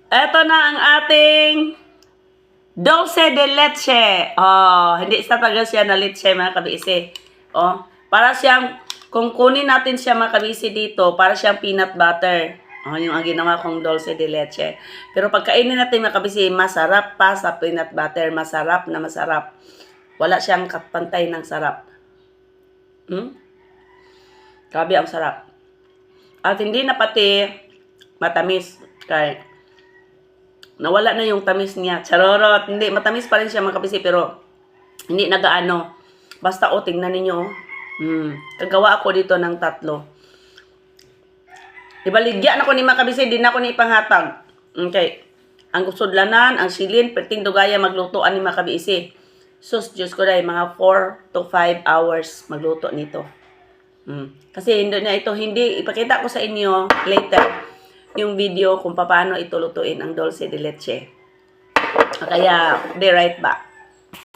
Eto na ang ating dulce de leche. Oh, hindi sa tagal siya na leche mga kabisi. Oh, para siyang, kung kunin natin siya mga kabisi dito, para siyang peanut butter. Oh, yung ang ginawa kong dulce de leche. Pero pagkainin natin mga kabisi, masarap pa sa peanut butter. Masarap na masarap. Wala siyang kapantay ng sarap. Grabe ang sarap. At hindi na pati matamis. Kaya nawala na yung tamis niya. Charorot. Hindi, matamis pa rin siya mga kabisi, pero hindi nagaano. Basta tingnan ninyo. Kagawa ako dito ng 3. Ibaligyan ako ni mga kabisi, din ako ni ipanghatag. Okay. Ang sudlanan, ang silin, perting dugaya maglutoan ni mga kabisi. Sus, Diyos ko dahil, mga 4 to 5 hours magluto nito. Kasi hindi ipakita ko sa inyo later yung video kung paano ito lutuin ang dulce de leche. Kaya, be right back.